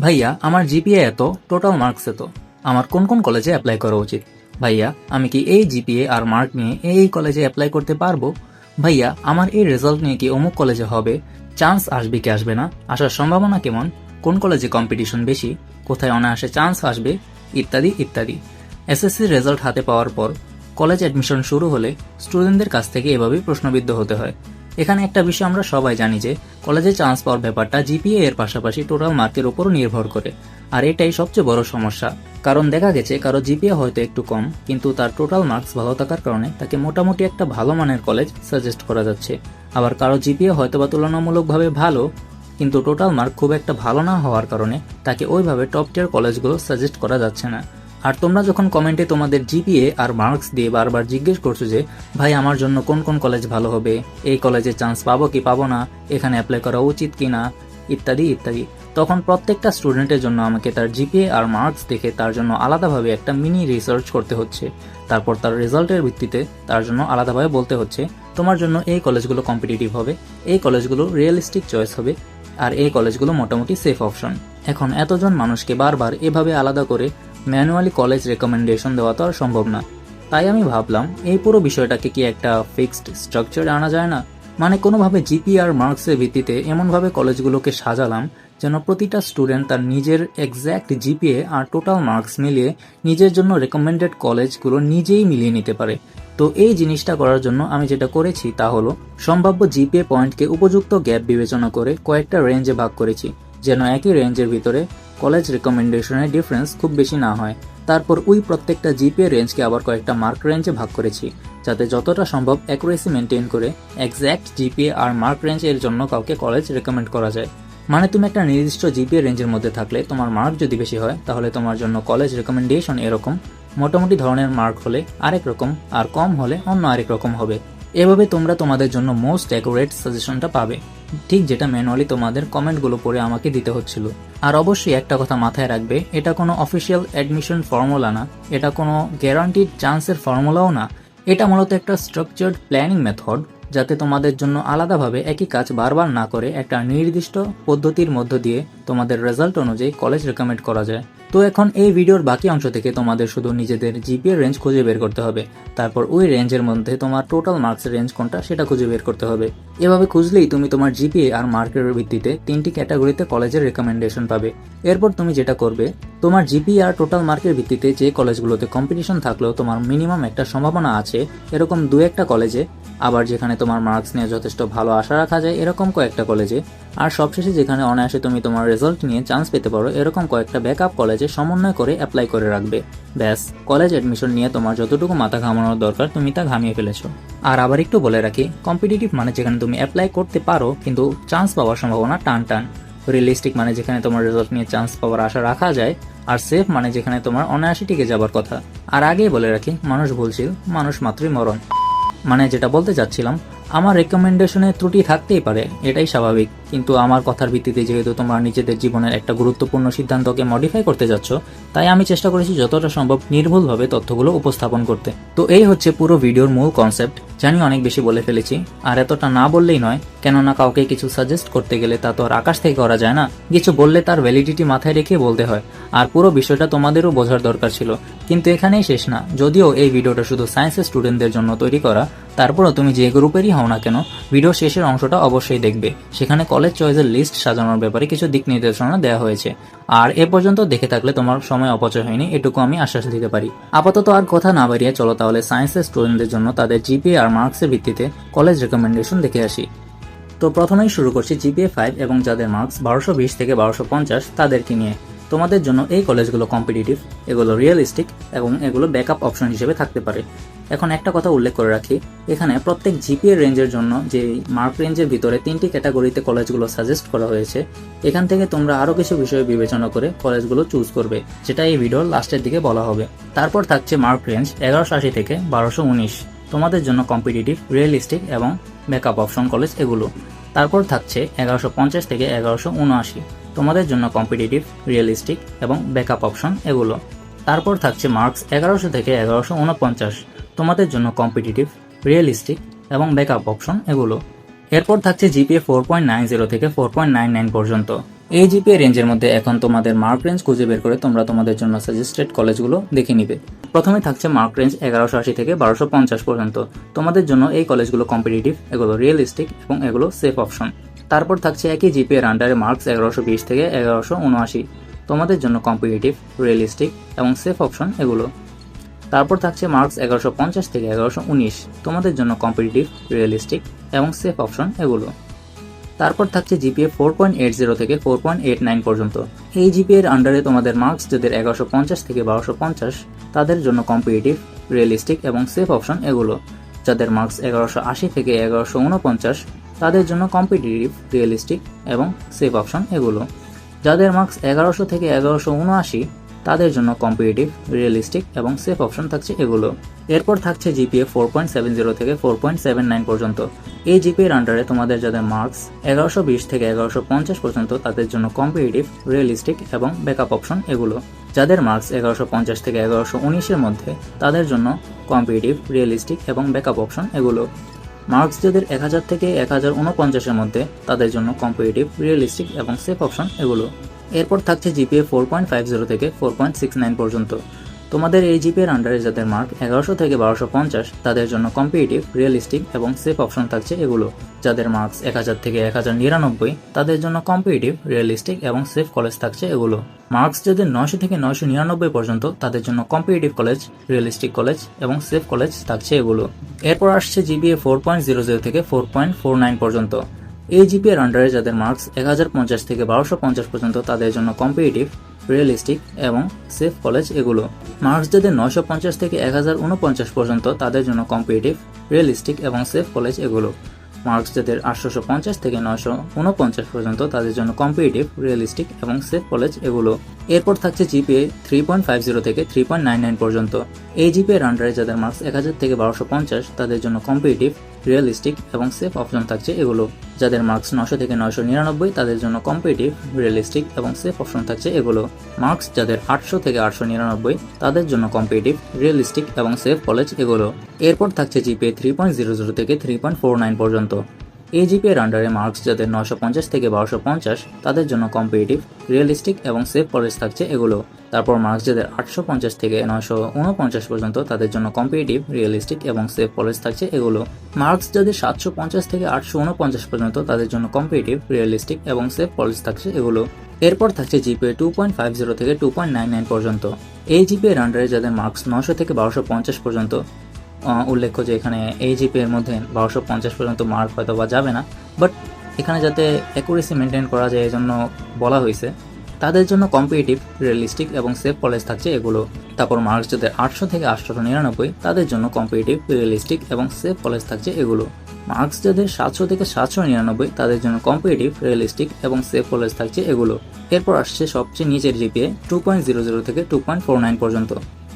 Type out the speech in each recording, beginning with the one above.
ভাইয়া আমার জিপিএ এত, টোটাল মার্কস এত, আমার কোন কোন কলেজে অ্যাপ্লাই করা উচিত? ভাইয়া আমি কি এই জিপিএ আর মার্ক নিয়ে এই কলেজে অ্যাপ্লাই করতে পারবো? ভাইয়া আমার এই রেজাল্ট নিয়ে কি অমুক কলেজে হবে? চান্স আসবে কি আসবে না? আসার সম্ভাবনা কেমন? কোন কলেজে কম্পিটিশন বেশি? কোথায় অনায়াসে চান্স আসবে? ইত্যাদি ইত্যাদি। এসএসসি রেজাল্ট হাতে পাওয়ার পর কলেজ অ্যাডমিশন শুরু হলে স্টুডেন্টদের কাছ থেকে এভাবেই প্রশ্নবিদ্ধ হতে হয়। এখানে একটা বিষয় আমরা সবাই জানি যে কলেজে চান্স পাওয়ার ব্যাপারটা জিপিএ এর পাশাপাশি টোটাল মার্কের উপরও নির্ভর করে। আর এটাই সবচেয়ে বড় সমস্যা, কারণ দেখা গেছে কারো জিপিএ হয়তো একটু কম, কিন্তু তার টোটাল মার্কস ভালো থাকার কারণে তাকে মোটামুটি একটা ভালো মানের কলেজ সাজেস্ট করা যাচ্ছে। আবার কারো জিপিএ হয়তো বা তুলনামূলকভাবে ভালো, কিন্তু টোটাল মার্ক খুব একটা ভালো না হওয়ার কারণে তাকে ওইভাবে টপ টিয়ার কলেজগুলো সাজেস্ট করা যাচ্ছে না। আর তোমরা যখন কমেন্টে তোমাদের জিপিএ আর মার্কস দিয়ে বারবার জিজ্ঞেস করছো যে ভাই আমার জন্য কোন কোন কলেজ ভালো হবে, এই কলেজে চান্স পাবো কি পাবো না, এখানে অ্যাপ্লাই করা উচিত কি না, ইত্যাদি ইত্যাদি, তখন প্রত্যেকটা স্টুডেন্টের জন্য আমাকে তার জিপিএ আর মার্কস দেখে তার জন্য আলাদাভাবে একটা মিনি রিসার্চ করতে হচ্ছে। তারপর তার রেজাল্টের ভিত্তিতে তার জন্য আলাদাভাবে বলতে হচ্ছে তোমার জন্য এই কলেজগুলো কম্পিটিটিভ হবে, এই কলেজগুলো রিয়েলিস্টিক চয়েস হবে, আর এই কলেজগুলো মোটামুটি সেফ অপশন। এখন এতজন মানুষকে বারবার এভাবে আলাদা করে ম্যানুয়ালি কলেজ রেকমেন্ডেশন দেওয়া তো আর সম্ভব না। তাই আমি ভাবলাম এই পুরো বিষয়টাকে কি একটা ফিক্সড স্ট্রাকচারে আনা যায় না? মানে কোনোভাবে জিপি আর মার্কসের ভিত্তিতে এমনভাবে কলেজগুলোকে সাজালাম যেন প্রতিটা স্টুডেন্ট তার নিজের এক্স্যাক্ট জিপিএ আর টোটাল মার্কস মিলিয়ে নিজের জন্য রেকমেন্ডেড কলেজগুলো নিজেই মিলিয়ে নিতে পারে। তো এই জিনিসটা করার জন্য আমি যেটা করেছি তা হলো সম্ভাব্য জিপিএ পয়েন্টকে উপযুক্ত গ্যাপ বিবেচনা করে কয়েকটা রেঞ্জে ভাগ করেছি, যেন একই রেঞ্জের ভিতরে কলেজ রেকমেন্ডেশনের ডিফারেন্স খুব বেশি না হয়। তারপর ওই প্রত্যেকটা জিপিএ রেঞ্জকে আবার কয়েকটা মার্ক রেঞ্জে ভাগ করেছি, যাতে যতটা সম্ভব অ্যাকুরেসি মেনটেন করে এক্স্যাক্ট জিপিএ আর মার্ক রেঞ্জ এর জন্য কাউকে কলেজ রেকমেন্ড করা যায়। মানে তুমি একটা নির্দিষ্ট জিপিএ রেঞ্জের মধ্যে থাকলে তোমার মার্ক যদি বেশি হয় তাহলে তোমার জন্য কলেজ রেকমেন্ডেশন এরকম, মোটামুটি ধরনের মার্ক হলে আরেক রকম, আর কম হলে অন্য আরেক রকম হবে। এভাবে তোমরা তোমাদের জন্য মোস্ট অ্যাকুরেট সাজেশনটা পাবে, ঠিক যেটা ম্যানুয়ালি তোমাদের কমেন্টগুলো পড়ে আমাকে দিতে হচ্ছিল। আর অবশ্যই একটা কথা মাথায় রাখবে, এটা কোনো অফিসিয়াল অ্যাডমিশন ফর্মুলা না, এটা কোনো গ্যারান্টিড চান্সের ফর্মুলাও না। এটা মূলত একটা স্ট্রাকচার্ড প্ল্যানিং মেথড, যাতে তোমাদের জন্য আলাদাভাবে একই কাজ বারবার না করে একটা নির্দিষ্ট পদ্ধতির মধ্য দিয়ে তোমাদের রেজাল্ট অনুযায়ী কলেজ রেকমেন্ড করা যায়। তো এখন এই ভিডিওর বাকি অংশ থেকে তোমাদের শুধু নিজেদের জিপিএ রেঞ্জ খুঁজে বের করতে হবে, তারপর ওই রেঞ্জের মধ্যে তোমার টোটাল মার্কসের রেঞ্জ কোনটা সেটা খুঁজে বের করতে হবে। এভাবে খুঁজলেই তুমি তোমার জিপিএ আর মার্কের ভিত্তিতে 3টি ক্যাটাগরিতে কলেজের রেকমেন্ডেশন পাবে। এরপর তুমি যেটা করবে, তোমার জিপিএ আর টোটাল মার্কের ভিত্তিতে যে কলেজগুলোতে কম্পিটিশন থাকলেও তোমার মিনিমাম একটা সম্ভাবনা আছে এরকম 2-1টা কলেজে, আবার যেখানে তোমার মার্কস নিয়ে যথেষ্ট ভালো আশা রাখা যায় এরকম কয়েকটা কলেজে, আর সবশেষে যেখানে অনায়াসে তুমি তোমার রেজাল্ট নিয়ে চান্স পেতে পারো এরকম কয়েকটা ব্যাকআপ কলেজে সমন্বয় করে অ্যাপ্লাই করে রাখবে। ব্যাস, কলেজ অ্যাডমিশন নিয়ে তোমার যতটুকু মাথা ঘামানোর দরকার তুমি তা ঘামিয়ে ফেলেছো। আর আবার একটু বলে রাখি, কম্পিটিটিভ মানে যেখানে তুমি অ্যাপ্লাই করতে পারো কিন্তু চান্স পাওয়ার সম্ভাবনা টান টান। রিয়েলিস্টিক মানে যেখানে তোমার রেজাল্ট নিয়ে চান্স পাওয়ার আশা রাখা যায়। আর সেফ মানে যেখানে তোমার অনায়াসে টিকে যাবার কথা। আর আগেই বলে রাখি, মানুষ ভুলশীল, মানুষ মাত্রই মরণ। মানে যেটা বলতে চাচ্ছিলাম, আমার রেকমেন্ডেশনে ত্রুটি থাকতেই পারে, এটাই স্বাভাবিক, কিন্তু আমার কথার ভিত্তিতে যেহেতু তোমরা নিজেদের জীবনের একটা গুরুত্বপূর্ণ সিদ্ধান্তকে মডিফাই করতে যাচ্ছ, তাই আমি চেষ্টা করেছি যতটা সম্ভব নির্ভুলভাবে তথ্যগুলো উপস্থাপন করতে। তো এই হচ্ছে পুরো ভিডিওর মূল কনসেপ্ট। জানি অনেক বেশি বলে ফেলেছি, আর এতটা না বললেই নয়, কেননা কাউকে কিছু সাজেস্ট করতে গেলে তা তো আর আকাশ থেকে করা যায় না, কিছু বললে তার ভ্যালিডিটি মাথায় রেখে বলতে হয়। আর পুরো বিষয়টা তোমাদেরও বোঝার দরকার ছিল, কিন্তু এখানেই শেষ না। যদিও এই ভিডিওটা শুধু সায়েন্সের স্টুডেন্টদের জন্য তৈরি করা, তারপরও তুমি যে গ্রুপেরই হও না কেন, ভিডিও শেষের অংশটা অবশ্যই দেখবে। সেখানে কলেজ চয়েসের লিস্ট সাজানোর ব্যাপারে কিছু দিক নির্দেশনা দেওয়া হয়েছে। আর এ পর্যন্ত দেখে থাকলে তোমার সময় অপচয় হয়নি, এটুকু আমি আশ্বাস দিতে পারি। আপাতত আর কথা না বাড়িয়ে চলো তাহলে সায়েন্সের স্টুডেন্টদের জন্য তাদের জিপিএ আর মার্কসের ভিত্তিতে কলেজ রেকমেন্ডেশন দেখে আসি। তো প্রথমেই শুরু করছি জিপিএ 5 এবং যাদের মার্কস 1220 থেকে 1250 তাদেরকে নিয়ে। তোমাদের জন্য এই কলেজগুলো কম্পিটিটিভ, এগুলো রিয়েলিস্টিক এবং এগুলো ব্যাকআপ অপশন হিসেবে থাকতে পারে। এখন একটা কথা উল্লেখ করে রাখি, এখানে প্রত্যেক জিপিএ রেঞ্জের জন্য যে মার্ক রেঞ্জের ভিতরে 3টি ক্যাটাগরিতে কলেজগুলো সাজেস্ট করা হয়েছে, এখান থেকে তোমরা আরও কিছু বিষয় বিবেচনা করে কলেজগুলো চুজ করবে, যেটা এই ভিডিওর লাস্টের দিকে বলা হবে। তারপর থাকছে মার্ক রেঞ্জ 1180 থেকে 1219, তোমাদের জন্য কম্পিটিটিভ, রিয়েলিস্টিক এবং ব্যাকআপ অপশন কলেজ এগুলো। তারপর থাকছে 1150 থেকে 1179, তোমাদের জন্য কম্পিটিটিভ, রিয়েলিস্টিক এবং ব্যাকআপ অপশন এগুলো। তারপর থাকছে মার্কস 1100 থেকে 1149, তোমাদের জন্য কম্পিটিটিভ, রিয়েলিস্টিক এবং ব্যাকআপ অপশন এগুলো। এরপর থাকছে জিপিএ 4.90 থেকে 4.99 পর্যন্ত, এই জিপিএ রেঞ্জের মধ্যে এখন তোমাদের মার্ক রেঞ্জ খুঁজে বের করে তোমরা তোমাদের জন্য সাজেস্টেড কলেজগুলো দেখে নিবে। প্রথমে থাকছে মার্ক রেঞ্জ 1180 থেকে 1250 পর্যন্ত। তোমাদের জন্য এই কলেজগুলো কম্পিটিটিভ, এগুলো রিয়েলিস্টিক এবং এগুলো সেফ অপশন। তারপর থাকছে একই জিপিএর আন্ডারে মার্কস 1120 থেকে 1179, তোমাদের জন্য কম্পিটিটিভ, রিয়েলিস্টিক এবং সেফ অপশন এগুলো। তারপর থাকছে মার্কস 1150 থেকে 1119, তোমাদের জন্য কম্পিটিটিভ, রিয়েলিস্টিক এবং সেফ অপশন এগুলো। তারপর থাকছে জিপিএ 4.80 থেকে 4.89 পর্যন্ত। এই জিপিএর আন্ডারে তোমাদের মার্কস যাদের 1150 থেকে 1250, তাদের জন্য কম্পিটিটিভ, রিয়েলিস্টিক এবং সেফ অপশন এগুলো। যাদের মার্কস 1180 থেকে 1149, তাদের জন্য কম্পিটিটিভ, রিয়েলিস্টিক এবং সেফ অপশন এগুলো। যাদের মার্কস 1100 থেকে 1179, তাদের জন্য কম্পিটিটিভ, রিয়েলিস্টিক এবং সেফ অপশন থাকছে এগুলো। এরপর থাকছে জিপিএ 4.70 থেকে 4.79 পর্যন্ত। এই জিপিএর আন্ডারে তোমাদের যাদের মার্কস 1120 থেকে 1150 পর্যন্ত, তাদের জন্য কম্পিটিটিভ, রিয়েলিস্টিক এবং ব্যাকআপ অপশন এগুলো। যাদের মার্কস 1150 থেকে 1119-এর মধ্যে, তাদের জন্য কম্পিটিটিভ, রিয়েলিস্টিক এবং ব্যাকআপ অপশন এগুলো। মার্কস যাদের 1000 থেকে 1049-এর মধ্যে, তাদের জন্য কম্পিটিটিভ, রিয়েলিস্টিক এবং সেফ অপশন এগুলো। এরপর থাকছে জিপিএ 4.50 থেকে 4.69 পর্যন্ত। তোমাদের এই জিপিএর আন্ডারে যাদের মার্ক 1100 থেকে 1250, তাদের জন্য কম্পিটিটিভ, রিয়েলিস্টিক এবং সেফ অপশন থাকছে এগুলো। যাদের মার্কস 1000 থেকে 1099, তাদের জন্য কম্পিটিটিভ, রিয়েলিস্টিক এবং সেফ কলেজ থাকছে এগুলো। মার্কস যাদের 900 থেকে 999 পর্যন্ত, তাদের জন্য কম্পিটিটিভ কলেজ, রিয়েলিস্টিক কলেজ এবং সেফ কলেজ থাকছে এগুলো। এরপর আসছে জিপিএ 4.00 থেকে 4.49 পর্যন্ত। এই জিপিএর আন্ডারে যাদের মার্কস 1050 থেকে 1250 পর্যন্ত, তাদের জন্য কম্পিটিটিভ, রিয়েলিস্টিক এবং সেফ কলেজ এগুলো। মার্কস যাদের 950 থেকে 1049 পর্যন্ত, তাদের জন্য কম্পিটিটিভ, রিয়েলিস্টিক এবং সেফ কলেজ এগুলো। মার্কস যাদের 850 থেকে 949 পর্যন্ত, তাদের জন্য কম্পিটিটিভ, রিয়েলিস্টিক এবং সেফ কলেজ এগুলো। এরপর থাকছে জিপিএ 3.50 থেকে 3.99 পর্যন্ত। এই জিপিএর আন্ডারে যাদের মার্কস 1000 থেকে 1250, তাদের জন্য কম্পিটিটিভ, রিয়েলিস্টিক এবং সেফ অপশন থাকছে এগুলো। যাদের মার্কস 900 থেকে 999, তাদের জন্য কম্পিটিটিভ, রিয়েলিস্টিক এবং সেফ অপশন থাকছে এগুলো। মার্কস যাদের 800 থেকে 899, তাদের জন্য কম্পিটিটিভ, রিয়েলিস্টিক এবং সেফ কলেজ এগুলো। এরপর থাকছে জিপিএ 3.00 থেকে 3.49 পর্যন্ত। এই জিপিএর আন্ডারে মার্কস যাদের 950 থেকে 1250, তাদের জন্য কম্পিটিটিভ, রিয়েলিস্টিক এবং সেফ কলেজ থাকছে এগুলো। তারপর মার্কস যাদের 850 থেকে 949 পর্যন্ত, তাদের জন্য কম্পিটিটিভ, রিয়েলিস্টিক এবং সেফ কলেজ থাকছে এগুলো। মার্কস যাদের 750 থেকে 849 পর্যন্ত, তাদের জন্য কম্পিটিটিভ, রিয়েলিস্টিক এবং সেফ কলেজ থাকছে এগুলো। এরপর থাকছে জিপিএ 2.50 থেকে 2.99 পর্যন্ত। এই জিপিএর আন্ডারে যাদের মার্কস 900 থেকে 1250 পর্যন্ত, উল্লেখ্য যে এখানে এই জিপিএর মধ্যে 1250 পর্যন্ত মার্ক হয়তো বা যাবে না, বাট এখানে যাতে অ্যাকুরেসি মেনটেন করা যায় এই জন্য বলা হয়েছে। তাদের জন্য কম্পিটিটিভ, রিয়েলিস্টিক এবং সেফ কলেজ থাকছে এগুলো। তারপর মার্কস যাদের 800 থেকে 899, তাদের জন্য কম্পিটিটিভ, রিয়েলিস্টিক এবং সেফ কলেজ থাকছে এগুলো। মার্কস যাদের 700 থেকে 799, তাদের জন্য কম্পিটিটিভ, রিয়েলিস্টিক এবং সেফ কলেজ থাকছে এগুলো। এরপর আসছে সবচেয়ে নিচের জিপিএ 2.00 থেকে 2.49 পর্যন্ত।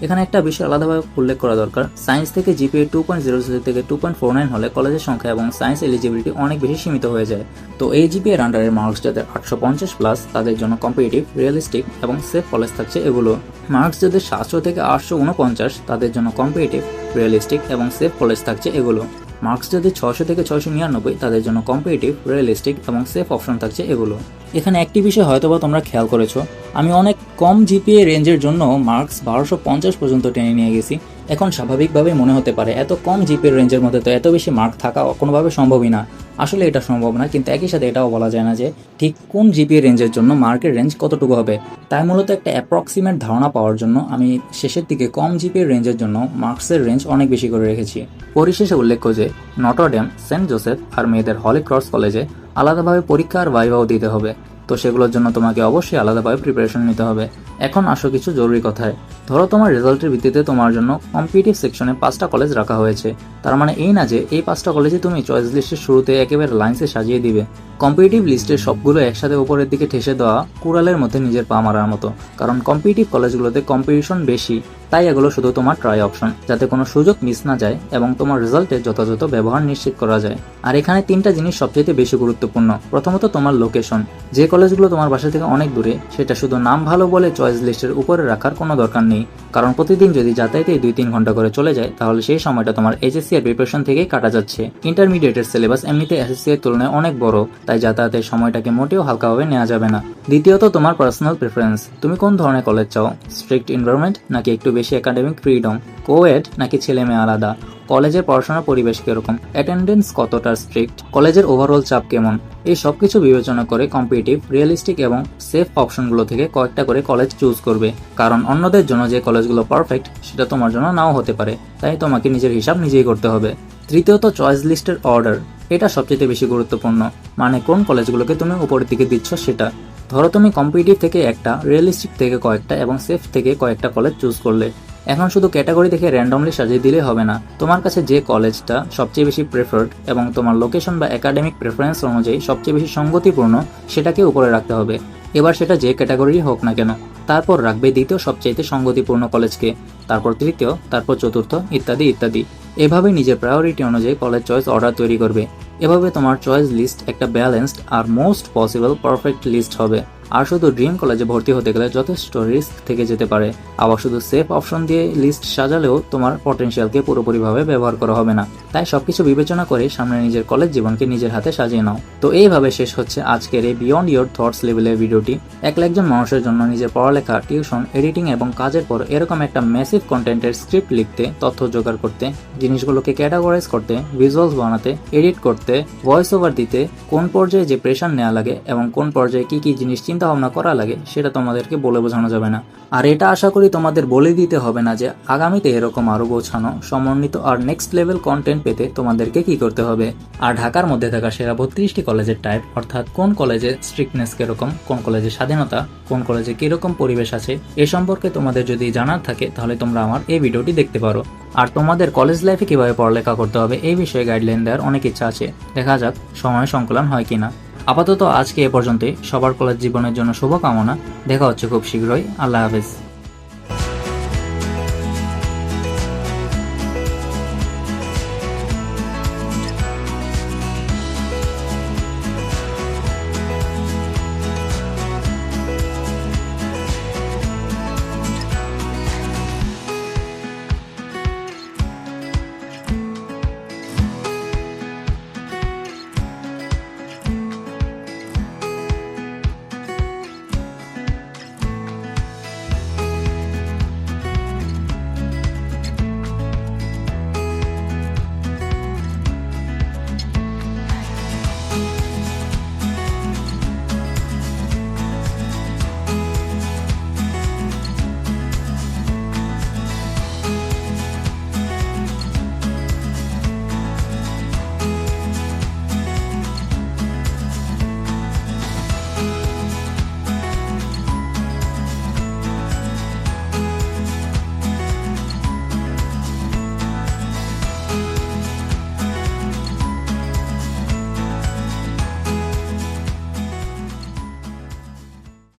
এখানে একটা বিষয় আলাদাভাবে উল্লেখ করা দরকার, সায়েন্স থেকে জিপিএ 2.00 থেকে 2.49 হলে কলেজের সংখ্যা এবং সায়েন্স এলিজিবিলিটি অনেক বেশি সীমিত হয়ে যায়। তো এই জিপিএর আন্ডারে মার্কস যাদের 850+, তাদের জন্য কম্পিটিটিভ, রিয়েলিস্টিক এবং সেফ কলেজ থাকছে এগুলো। মার্কস যাদের 700 থেকে 849, তাদের জন্য কম্পিটিটিভ, রিয়েলিস্টিক এবং সেফ কলেজ থাকছে এগুলো। মার্কস যদি 600 থেকে 699, তাদের জন্য কম্পিটিটিভ, রিয়েলিস্টিক এবং সেফ অপশন থাকছে এগুলো। এখানে একটি বিষয় হয়তোবা তোমরা খেয়াল করেছো, আমি অনেক কম জিপিএ রেঞ্জের জন্য মার্কস 1250 পর্যন্ত টেনে নিয়ে গেছি। এখন স্বাভাবিকভাবে মনে হতে পারে এত কম জিপিএ রেঞ্জের মধ্যে তো এত বেশি মার্ক থাকা কোনোভাবে সম্ভবই না। আসলে এটা সম্ভব না, কিন্তু একই সাথে এটাও বলা যায় না যে ঠিক কোন জিপিএ রেঞ্জের জন্য মার্কের রেঞ্জ কতটুকু হবে। তাই মূলত একটা অ্যাপ্রক্সিমেট ধারণা পাওয়ার জন্য আমি শেষের দিকে কম জিপিএ রেঞ্জের জন্য মার্কসের রেঞ্জ অনেক বেশি করে রেখেছি। পরিশেষে উল্লেখ্য যে নটর ডেম, সেন্ট জোসেফ আর মেয়েদের হলি ক্রস কলেজে আলাদাভাবে পরীক্ষা আর ভাইভাও দিতে হবে, তো সেগুলোর জন্য তোমাকে অবশ্যই আলাদাভাবে প্রিপারেশন নিতে হবে। এখন আসো কিছু জরুরি কথায়। ধরো তোমার রেজাল্টের ভিত্তিতে তোমার জন্য কম্পিটিটিভ সেকশনে 5টা কলেজ রাখা হয়েছে। তার মানে এই না যে এই 5টা কলেজে তুমি চয়েস লিস্টের শুরুতে একেবারে লাইন্সে সাজিয়ে দিবে। কম্পিটিটিভ লিস্টের সবগুলো একসাথে উপরের দিকে ঠেসে দেওয়া কুড়ালের মধ্যে নিজের পা মারার মতো, কারণ কম্পিটিটিভ কলেজগুলোতে কম্পিটিশন বেশি তাই এগুলো শুধু তোমার ট্রাই অপশন, যাতে কোনো সুযোগ মিস না যায় এবং তোমার রেজাল্টের যথাযথ ব্যবহার নিশ্চিত করা যায়। আর এখানে তিনটা জিনিস সবচেয়ে বেশি গুরুত্বপূর্ণ। প্রথমত তোমার লোকেশন। যে কলেজগুলো তোমার বাসা থেকে অনেক দূরে সেটা শুধু নাম ভালো বলে চয়েস লিস্টের উপরে রাখার কোনো দরকার নেই, কারণ প্রতিদিন যদি যাতায়াতে 2-3 ঘন্টা করে চলে যায় তাহলে সেই সময়টা তোমার এইচএসসি এর প্রিপারেশন থেকেই কাটা যাচ্ছে। ইন্টারমিডিয়েটের সিলেবাস এমনিতে এসএসসি এর তুলনায় অনেক বড়, তাই যাতায়াতের সময়টাকে মোটেও হালকাভাবে নেওয়া যাবে না। দ্বিতীয়ত তোমার পার্সোনাল প্রেফারেন্স। তুমি কোন ধরনের কলেজ চাও? স্ট্রিক্ট এনভায়রনমেন্ট নাকি একটু বেশি একাডেমিক ফ্রিডম? কোএড নাকি ছেলে মেয়ে আলাদা? কলেজের পড়াশোনার পরিবেশ কিরকম? অ্যাটেন্ডেন্স কতটা স্ট্রিক্ট? কলেজের ওভারঅল চাপ কেমন? এই সবকিছু বিবেচনা করে কম্পিটিটিভ, রিয়েলিস্টিক এবং সেফ অপশনগুলো থেকে কয়েকটা করে কলেজ চুজ করবে, কারণ অন্যদের জন্য যে কলেজগুলো পারফেক্ট সেটা তোমার জন্য নাও হতে পারে, তাই তোমাকে নিজের হিসাব নিজেই করতে হবে। তৃতীয়ত চয়েস লিস্টের অর্ডার। এটা সবচেয়ে বেশি গুরুত্বপূর্ণ, মানে কোন কলেজগুলোকে তুমি উপরের দিকে দিচ্ছ সেটা। ধরো তুমি কম্পিটিটিভ থেকে একটা, রিয়েলিস্টিক থেকে কয়েকটা এবং সেফ থেকে কয়েকটা কলেজ চুজ করলে। এখন শুধু ক্যাটাগরি দেখে র্যান্ডমলি সাজিয়ে দিলে হবে না, তোমার কাছে যে কলেজটা সবচেয়ে বেশি প্রেফার্ড এবং তোমার লোকেশন বা একাডেমিক প্রেফারেন্স অনুযায়ী সবচেয়ে বেশি সঙ্গতিপূর্ণ সেটাকে উপরে রাখতে হবে। এবার সেটা যে ক্যাটাগরি হোক না কেন। তারপর রাখবে দ্বিতীয় সবচাইতে সঙ্গতিপূর্ণ কলেজকে, তারপর তৃতীয়, তারপর চতুর্থ, ইত্যাদি ইত্যাদি। এভাবে নিজের প্রায়োরিটি অনুযায়ী কলেজ চয়েস অর্ডার তৈরি করবে। এভাবে তোমার চয়েস লিস্ট একটা ব্যালেন্সড আর মোস্ট পসিবল পারফেক্ট লিস্ট হবে। আর শুধু ড্রিম কলেজে ভর্তি হতে গেলে যথেষ্ট রিস্ক থেকে যেতে পারে। আবার শুধু সেফ অপশন দিয়ে লিস্ট সাজালেও তোমার পটেনশিয়ালকে পুরোপুরিভাবে ব্যবহার করা হবে না। তাই সবকিছু বিবেচনা করে সামনে নিজের কলেজ জীবনকে নিজের হাতে সাজিয়ে নাও। তো এইভাবে শেষ হচ্ছে আজকের এই বিয়ন্ড ইয়োর থটস লেভেলের ভিডিওটি। একজন মানুষের জন্য নিজের পড়ালেখা, টিউশন, এডিটিং এবং কাজের পর এরকম একটা ম্যাসিভ কন্টেন্টের স্ক্রিপ্ট লিখতে, তথ্য জোগাড় করতে, জিনিসগুলোকে ক্যাটাগরাইজ করতে, ভিজুয়ালস বানাতে, এডিট করতে, ভয়েস ওভার দিতে কোন পর্যায়ে যে প্রেশার নেওয়া লাগে এবং কোন পর্যায়ে কি কি জিনিস চিন্তা ভাবনা করা লাগে সেটা তোমাদেরকে বলে বোঝানো যাবে না। আর এটা আশা করি তোমাদের বলে দিতে হবে না যে আগামীতে এরকম আরো গোছানো, সমন্বিত আর নেক্সট লেভেল কন্টেন্ট পেতে তোমাদেরকে কি করতে হবে। আর ঢাকার মধ্যে থাকা সেরা 32টি কলেজের টাইপ, অর্থাৎ কোন কলেজে স্ট্রিক্টনেস কিরকম, কোন কলেজে স্বাধীনতা, কোন কলেজে কিরকম পরিবেশ আছে, এ সম্পর্কে তোমাদের যদি জানার থাকে তাহলে তোমরা আমার এই ভিডিওটি দেখতে পারো। আর তোমাদের কলেজ লাইফে কিভাবে পড়ালেখা করতে হবে এই বিষয়ে গাইডলাইন দেওয়ার অনেক ইচ্ছা আছে, দেখা যাক সময় সংকলন হয় কিনা। আপাতত আজকে এ পর্যন্তই। সবার কলেজ জীবনের জন্য শুভকামনা। দেখা হচ্ছে খুব শীঘ্রই। আল্লাহ হাফেজ।